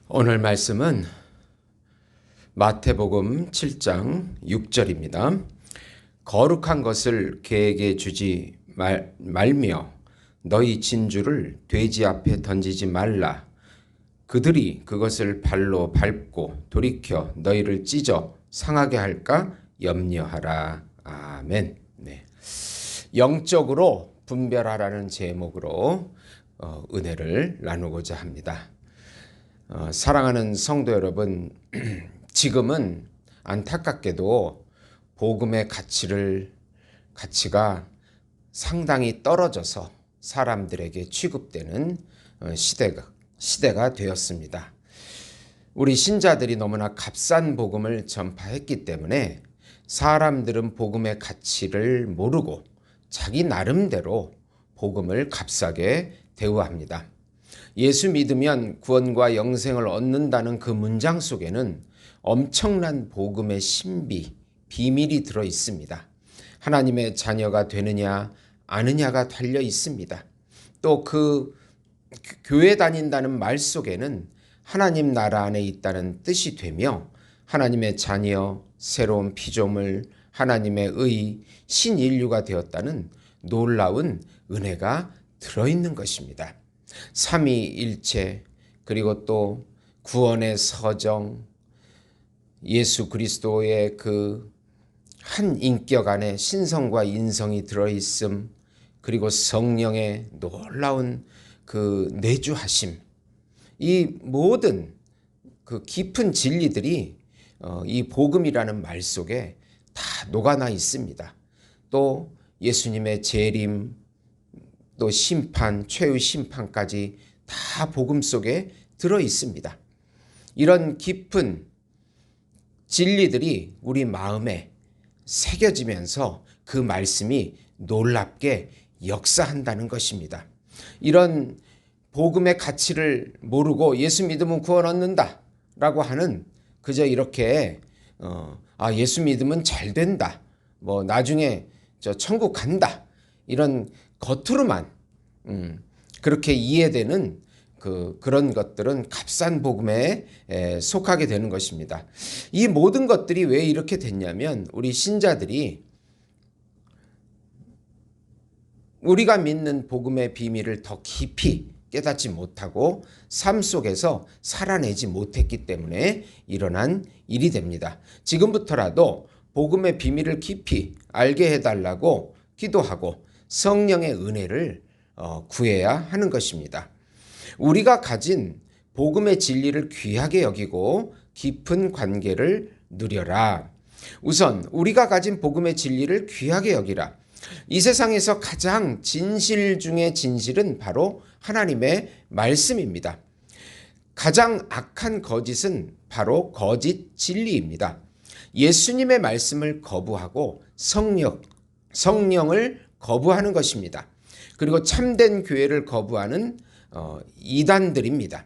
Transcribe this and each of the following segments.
오늘 말씀은 마태복음 7장 6절입니다. 거룩한 것을 개에게 주지 말며 너희 진주를 돼지 앞에 던지지 말라. 그들이 그것을 발로 밟고 돌이켜 너희를 찢어 상하게 할까 염려하라. 아멘. 네. 영적으로 분별하라는 제목으로 은혜를 나누고자 합니다. 사랑하는 성도 여러분, 지금은 안타깝게도 복음의 가치가 상당히 떨어져서 사람들에게 취급되는 시대가 되었습니다. 우리 신자들이 너무나 값싼 복음을 전파했기 때문에 사람들은 복음의 가치를 모르고 자기 나름대로 복음을 값싸게 대우합니다. 예수 믿으면 구원과 영생을 얻는다는 그 문장 속에는 엄청난 복음의 신비, 비밀이 들어 있습니다. 하나님의 자녀가 되느냐 아느냐가 달려 있습니다. 또 그 교회 다닌다는 말 속에는 하나님 나라 안에 있다는 뜻이 되며 하나님의 자녀, 새로운 피조물, 하나님의 의, 신인류가 되었다는 놀라운 은혜가 들어있는 것입니다. 삼위일체, 그리고 또 구원의 서정, 예수 그리스도의 그 한 인격 안에 신성과 인성이 들어있음, 그리고 성령의 놀라운 그 내주하심, 이 모든 그 깊은 진리들이 이 복음이라는 말 속에 다 녹아나 있습니다. 또 예수님의 재림, 또 심판, 최후 심판까지 다 복음 속에 들어 있습니다. 이런 깊은 진리들이 우리 마음에 새겨지면서 그 말씀이 놀랍게 역사한다는 것입니다. 이런 복음의 가치를 모르고 예수 믿으면 구원 얻는다 라고 하는, 그저 이렇게 예수 믿으면 잘 된다, 뭐 나중에 천국 간다, 이런 겉으로만 그렇게 이해되는 그런 것들은 값싼 복음에 속하게 되는 것입니다. 이 모든 것들이 왜 이렇게 됐냐면 우리 신자들이 우리가 믿는 복음의 비밀을 더 깊이 깨닫지 못하고 삶 속에서 살아내지 못했기 때문에 일어난 일이 됩니다. 지금부터라도 복음의 비밀을 깊이 알게 해달라고 기도하고 성령의 은혜를 구해야 하는 것입니다. 우리가 가진 복음의 진리를 귀하게 여기고 깊은 관계를 누려라. 우선 우리가 가진 복음의 진리를 귀하게 여기라. 이 세상에서 가장 진실 중에 진실은 바로 하나님의 말씀입니다. 가장 악한 거짓은 바로 거짓 진리입니다. 예수님의 말씀을 거부하고 성령을 거부하는 것입니다. 그리고 참된 교회를 거부하는 이단들입니다.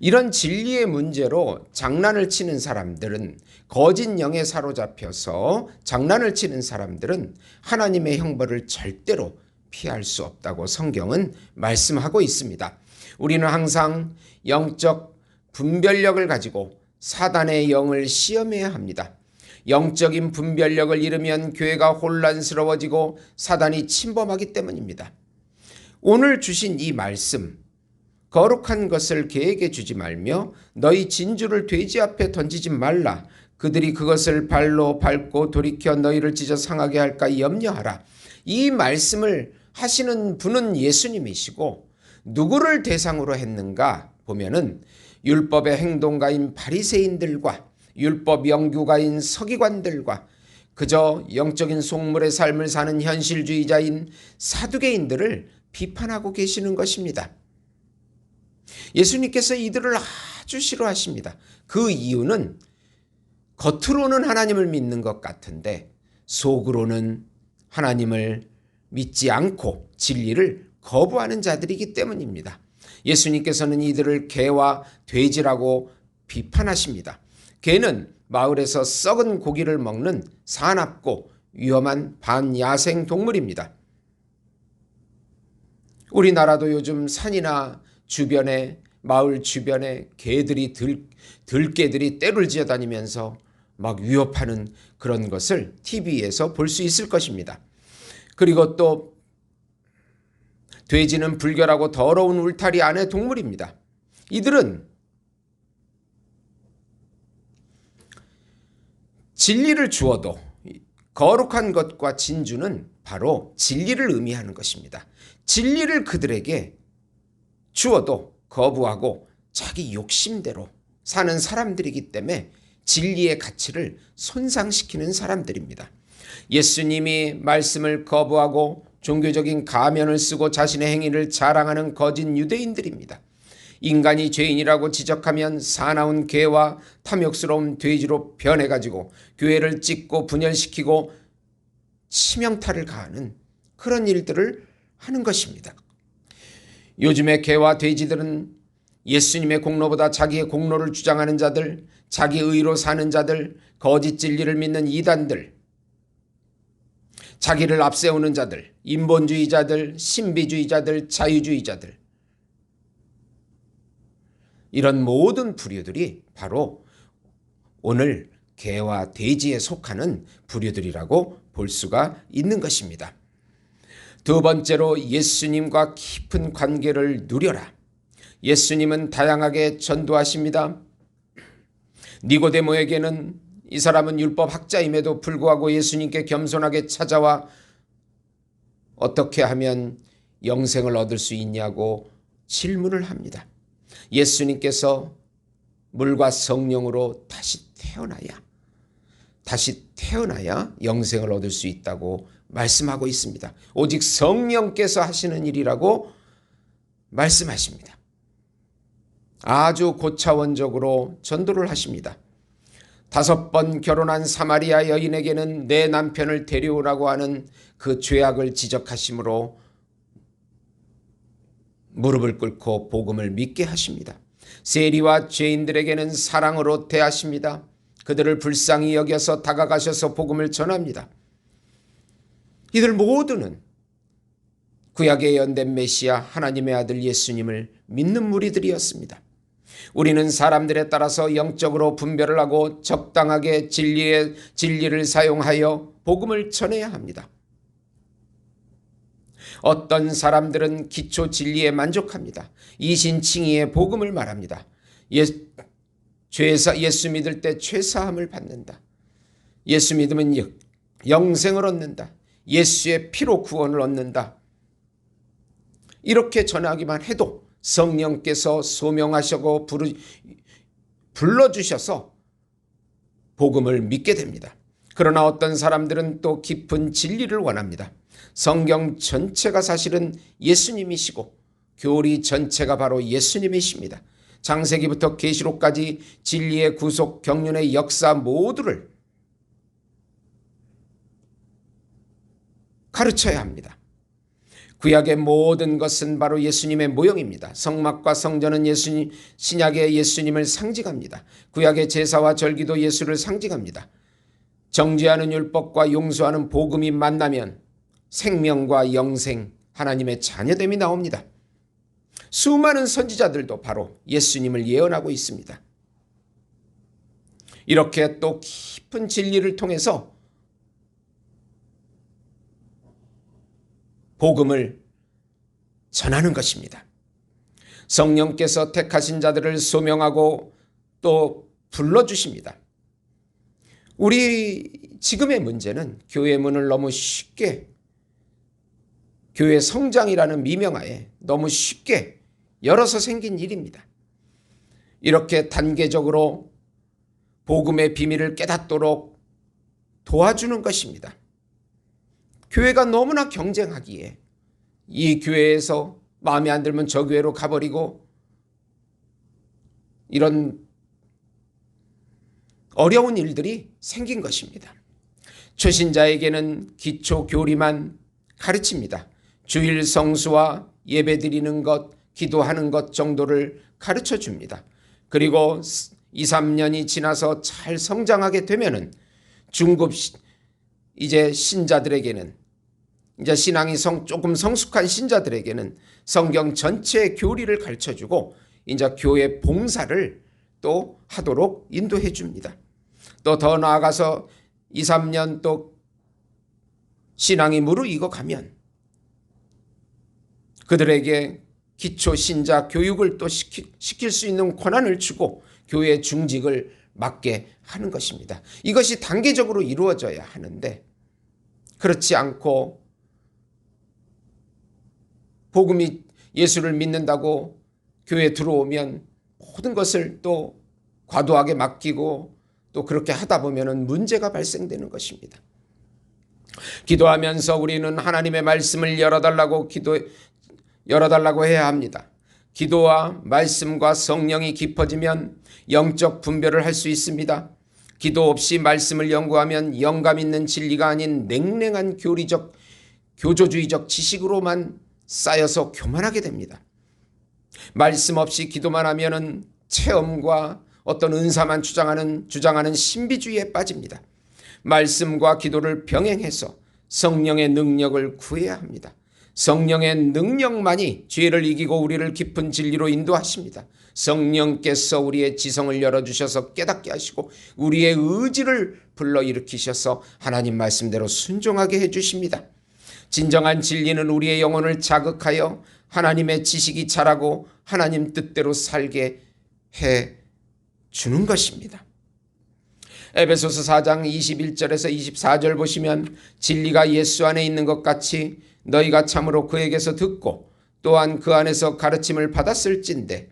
이런 진리의 문제로 장난을 치는 사람들은, 거짓 영에 사로잡혀서 장난을 치는 사람들은 하나님의 형벌을 절대로 피할 수 없다고 성경은 말씀하고 있습니다. 우리는 항상 영적 분별력을 가지고 사단의 영을 시험해야 합니다. 영적인 분별력을 잃으면 교회가 혼란스러워지고 사단이 침범하기 때문입니다. 오늘 주신 이 말씀, 거룩한 것을 개에게 주지 말며 너희 진주를 돼지 앞에 던지지 말라. 그들이 그것을 발로 밟고 돌이켜 너희를 찢어 상하게 할까 염려하라. 이 말씀을 하시는 분은 예수님이시고 누구를 대상으로 했는가 보면은 율법의 행동가인 바리새인들과 율법 연구가인 서기관들과 그저 영적인 속물의 삶을 사는 현실주의자인 사두개인들을 비판하고 계시는 것입니다. 예수님께서 이들을 아주 싫어하십니다. 그 이유는 겉으로는 하나님을 믿는 것 같은데 속으로는 하나님을 믿지 않고 진리를 거부하는 자들이기 때문입니다. 예수님께서는 이들을 개와 돼지라고 비판하십니다. 개는 마을에서 썩은 고기를 먹는 사납고 위험한 반야생 동물입니다. 우리나라도 요즘 산이나 주변에 마을 주변에 들개들이 떼를 지어다니면서 막 위협하는 그런 것을 TV에서 볼 수 있을 것입니다. 그리고 또 돼지는 불결하고 더러운 울타리 안의 동물입니다. 이들은 진리를 주어도 거룩한 것과 진주는 바로 진리를 의미하는 것입니다. 진리를 그들에게 주어도 거부하고 자기 욕심대로 사는 사람들이기 때문에 진리의 가치를 손상시키는 사람들입니다. 예수님이 말씀을 거부하고 종교적인 가면을 쓰고 자신의 행위를 자랑하는 거짓 유대인들입니다. 인간이 죄인이라고 지적하면 사나운 개와 탐욕스러운 돼지로 변해가지고 교회를 찢고 분열시키고 치명타를 가하는 그런 일들을 하는 것입니다. 요즘의 개와 돼지들은 예수님의 공로보다 자기의 공로를 주장하는 자들, 자기 의로 사는 자들, 거짓 진리를 믿는 이단들, 자기를 앞세우는 자들, 인본주의자들, 신비주의자들, 자유주의자들, 이런 모든 부류들이 바로 오늘 개와 돼지에 속하는 부류들이라고 볼 수가 있는 것입니다. 두 번째로 예수님과 깊은 관계를 누려라. 예수님은 다양하게 전도하십니다. 니고데모에게는 이 사람은 율법 학자임에도 불구하고 예수님께 겸손하게 찾아와 어떻게 하면 영생을 얻을 수 있냐고 질문을 합니다. 예수님께서 물과 성령으로 다시 태어나야 영생을 얻을 수 있다고 말씀하고 있습니다. 오직 성령께서 하시는 일이라고 말씀하십니다. 아주 고차원적으로 전도를 하십니다. 5번 결혼한 사마리아 여인에게는 내 남편을 데려오라고 하는 그 죄악을 지적하심으로 무릎을 꿇고 복음을 믿게 하십니다. 세리와 죄인들에게는 사랑으로 대하십니다. 그들을 불쌍히 여겨서 다가가셔서 복음을 전합니다. 이들 모두는 구약에 예언된 메시아 하나님의 아들 예수님을 믿는 무리들이었습니다. 우리는 사람들에 따라서 영적으로 분별을 하고 적당하게 진리를 사용하여 복음을 전해야 합니다. 어떤 사람들은 기초 진리에 만족합니다. 이신칭의의 복음을 말합니다. 예수 믿을 때 죄사함을 받는다. 예수 믿으면 영생을 얻는다. 예수의 피로 구원을 얻는다. 이렇게 전하기만 해도 성령께서 소명하시고 불러주셔서 복음을 믿게 됩니다. 그러나 어떤 사람들은 또 깊은 진리를 원합니다. 성경 전체가 사실은 예수님이시고 교리 전체가 바로 예수님이십니다. 창세기부터 계시록까지 진리의 구속, 경륜의 역사 모두를 가르쳐야 합니다. 구약의 모든 것은 바로 예수님의 모형입니다. 성막과 성전은 신약의 예수님을 상징합니다. 구약의 제사와 절기도 예수를 상징합니다. 정죄하는 율법과 용서하는 복음이 만나면 생명과 영생, 하나님의 자녀됨이 나옵니다. 수많은 선지자들도 바로 예수님을 예언하고 있습니다. 이렇게 또 깊은 진리를 통해서 복음을 전하는 것입니다. 성령께서 택하신 자들을 소명하고 또 불러주십니다. 우리 지금의 문제는 교회 문을 너무 쉽게, 교회 성장이라는 미명하에 너무 쉽게 열어서 생긴 일입니다. 이렇게 단계적으로 복음의 비밀을 깨닫도록 도와주는 것입니다. 교회가 너무나 경쟁하기에 이 교회에서 마음에 안 들면 저 교회로 가버리고 이런 어려운 일들이 생긴 것입니다. 초신자에게는 기초 교리만 가르칩니다. 주일 성수와 예배 드리는 것, 기도하는 것 정도를 가르쳐 줍니다. 그리고 2, 3년이 지나서 잘 성장하게 되면은 중급 이제 신자들에게는, 이제 신앙이 조금 성숙한 신자들에게는 성경 전체의 교리를 가르쳐 주고 이제 교회 봉사를 또 하도록 인도해 줍니다. 또 더 나아가서 2, 3년 또 신앙이 무르익어 가면 그들에게 기초 신자 교육을 또 시킬 수 있는 권한을 주고 교회 중직을 맡게 하는 것입니다. 이것이 단계적으로 이루어져야 하는데 그렇지 않고 복음이 예수를 믿는다고 교회에 들어오면 모든 것을 또 과도하게 맡기고 또 그렇게 하다 보면 문제가 발생되는 것입니다. 기도하면서 우리는 하나님의 말씀을 열어달라고 해야 합니다. 기도와 말씀과 성령이 깊어지면 영적 분별을 할 수 있습니다. 기도 없이 말씀을 연구하면 영감 있는 진리가 아닌 냉랭한 교조주의적 지식으로만 쌓여서 교만하게 됩니다. 말씀 없이 기도만 하면은 체험과 어떤 은사만 주장하는 신비주의에 빠집니다. 말씀과 기도를 병행해서 성령의 능력을 구해야 합니다. 성령의 능력만이 죄를 이기고 우리를 깊은 진리로 인도하십니다. 성령께서 우리의 지성을 열어주셔서 깨닫게 하시고 우리의 의지를 불러일으키셔서 하나님 말씀대로 순종하게 해주십니다. 진정한 진리는 우리의 영혼을 자극하여 하나님의 지식이 자라고 하나님 뜻대로 살게 해주는 것입니다. 에베소서 4장 21절에서 24절 보시면 진리가 예수 안에 있는 것 같이 너희가 참으로 그에게서 듣고 또한 그 안에서 가르침을 받았을진데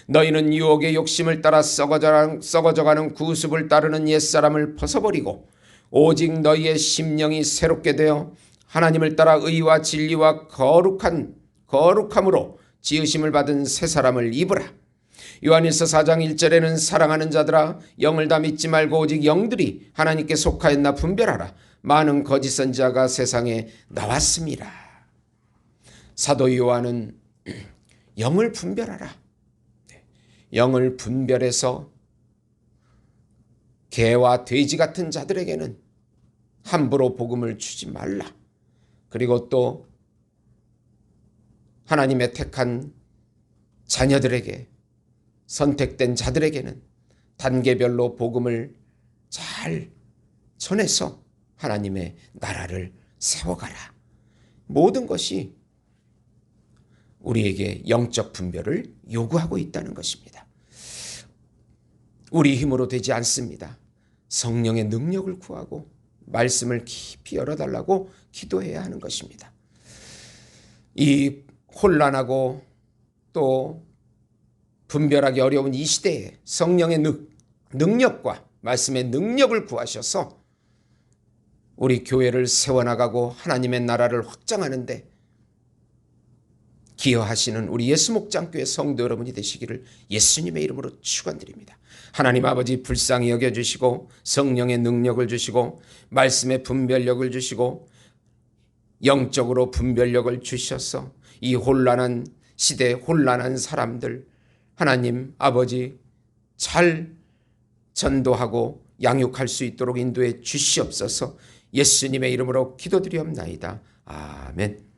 너희는 유혹의 욕심을 따라 썩어져가는 구습을 따르는 옛사람을 벗어버리고 오직 너희의 심령이 새롭게 되어 하나님을 따라 의와 진리와 거룩함으로 지으심을 받은 새 사람을 입으라. 요한일서 4장 1절에는 사랑하는 자들아 영을 다 믿지 말고 오직 영들이 하나님께 속하였나 분별하라. 많은 거짓 선지자가 세상에 나왔습니다. 사도 요한은 영을 분별하라. 영을 분별해서 개와 돼지 같은 자들에게는 함부로 복음을 주지 말라. 그리고 또 하나님의 택한 자녀들에게 선택된 자들에게는 단계별로 복음을 잘 전해서 하나님의 나라를 세워가라. 모든 것이 우리에게 영적 분별을 요구하고 있다는 것입니다. 우리 힘으로 되지 않습니다. 성령의 능력을 구하고 말씀을 깊이 열어달라고 기도해야 하는 것입니다. 이 혼란하고 또 분별하기 어려운 이 시대에 성령의 능력과 말씀의 능력을 구하셔서 우리 교회를 세워나가고 하나님의 나라를 확장하는데 기여하시는 우리 예수목장교회 성도 여러분이 되시기를 예수님의 이름으로 축원드립니다. 하나님 아버지 불쌍히 여겨주시고 성령의 능력을 주시고 말씀의 분별력을 주시고 영적으로 분별력을 주셔서 이 혼란한 시대 혼란한 사람들 하나님 아버지 잘 전도하고 양육할 수 있도록 인도해 주시옵소서. 예수님의 이름으로 기도드리옵나이다. 아멘.